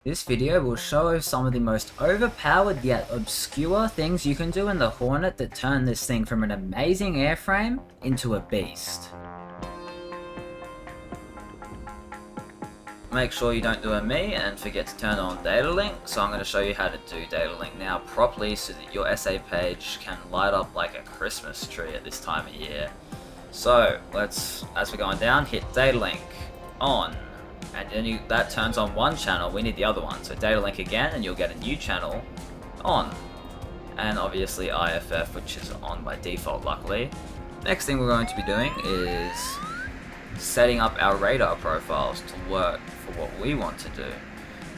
This video will show some of the most overpowered yet obscure things you can do in the Hornet that turn this thing from an amazing airframe into a beast. Make sure you don't do a me and forget to turn on data link, so I'm going to show you how to do data link now properly so that your SA page can light up like a Christmas tree at this time of year. So let's, as we're going down, hit data link on, and then that turns on one channel. We need the other one, so data link again and you'll get a new channel on, and obviously IFF, which is on by default luckily. Next thing we're going to be doing is setting up our radar profiles to work for what we want to do.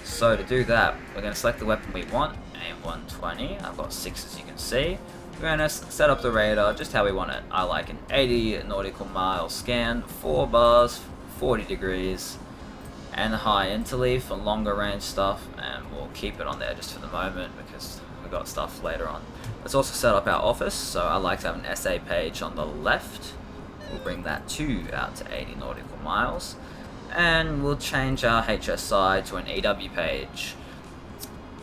So to do that, we're going to select the weapon we want, AIM-120. I've got 6 as you can see. We're going to set up the radar just how we want it. I like an 80 nautical mile scan, 4 bars, 40 degrees, and high interleave for longer range stuff, and we'll keep it on there just for the moment because we've got stuff later on. Let's also set up our office, so I like to have an SA page on the left. We'll bring that 2 out to 80 nautical miles, and we'll change our HSI to an EW page.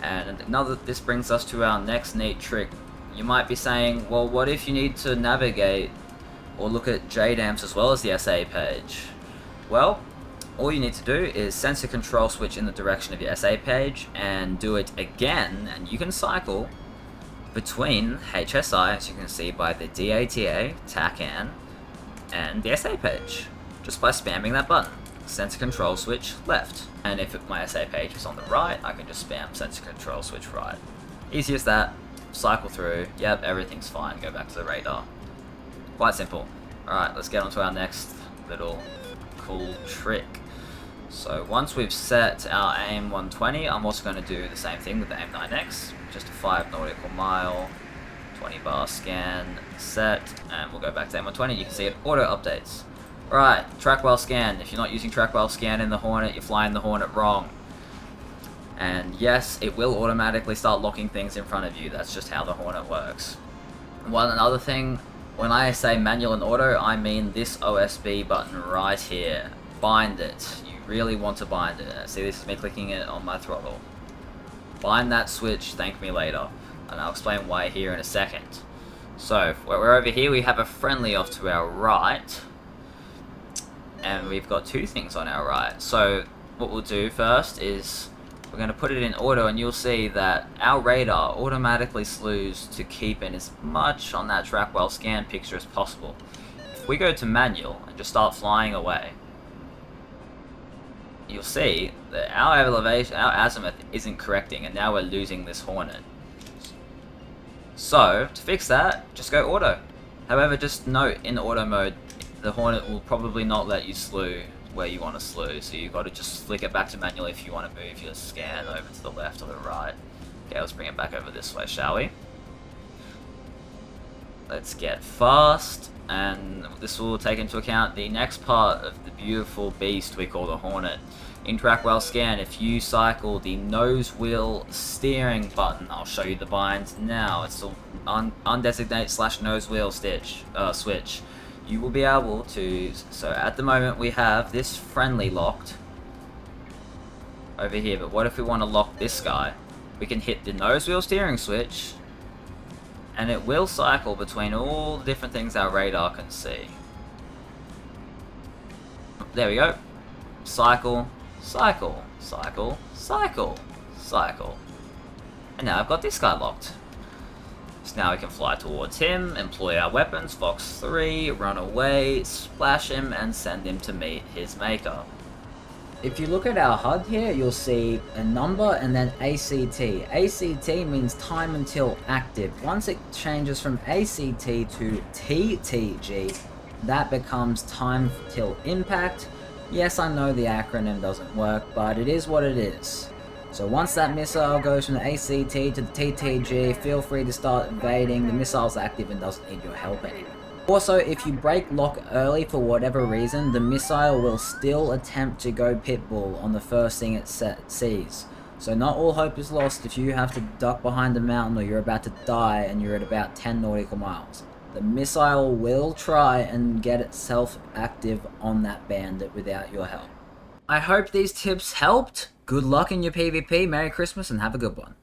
And this brings us to our next neat trick. You might be saying, well, what if you need to navigate or look at JDAMs as well as the SA page? Well, all you need to do is sensor control switch in the direction of your SA page and do it again, and you can cycle between HSI, as you can see by the DATA, TACAN, and the SA page, just by spamming that button. Sensor control switch left, and if my SA page is on the right, I can just spam sensor control switch right. Easy as that. Cycle through, yep, everything's fine, go back to the radar. Quite simple. Alright, let's get on to our next little cool trick. So once we've set our AIM-120, I'm also going to do the same thing with the AIM-9X, just a 5 nautical mile, 20 bar scan, set, and we'll go back to AIM-120. You can see it auto updates. Right, track while scan. If you're not using track while scan in the Hornet, you're flying the Hornet wrong. And yes, it will automatically start locking things in front of you. That's just how the Hornet works. Another thing, when I say manual and auto, I mean this OSB button right here. Bind it. You really want to bind it. See, this is me clicking it on my throttle. Bind that switch, thank me later. And I'll explain why here in a second. So, we're over here, we have a friendly off to our right. And we've got 2 things on our right. So, what we'll do first is we're going to put it in auto, and you'll see that our radar automatically slews to keep in as much on that track while scan picture as possible. If we go to manual and just start flying away, you'll see that our elevation, our azimuth isn't correcting, and now we're losing this Hornet. So, to fix that, just go auto. However, just note, in auto mode, the Hornet will probably not let you slew where you want to slew, so you've got to just flick it back to manual if you want to move your scan over to the left or the right. Okay, let's bring it back over this way, shall we? Let's get fast, and this will take into account the next part of the beautiful beast we call the Hornet. In track while scan, if you cycle the nose wheel steering button, I'll show you the bind now. It's the undesignate / nose wheel switch. You will be able to, so at the moment we have this friendly locked over here, but what if we want to lock this guy? We can hit the nose wheel steering switch, and it will cycle between all the different things our radar can see. There we go. Cycle, cycle, cycle, cycle, cycle. And now I've got this guy locked. So now we can fly towards him, employ our weapons, Fox 3, run away, splash him, and send him to meet his maker. If you look at our HUD here, you'll see a number and then ACT. ACT means time until active. Once it changes from ACT to TTG, that becomes time till impact. Yes, I know the acronym doesn't work, but it is what it is. So once that missile goes from the ACT to the TTG, feel free to start evading. The missile's active and doesn't need your help anymore. Also, if you break lock early for whatever reason, the missile will still attempt to go pitbull on the first thing it sees. So not all hope is lost if you have to duck behind a mountain or you're about to die and you're at about 10 nautical miles. The missile will try and get itself active on that bandit without your help. I hope these tips helped. Good luck in your PvP, Merry Christmas, and have a good one.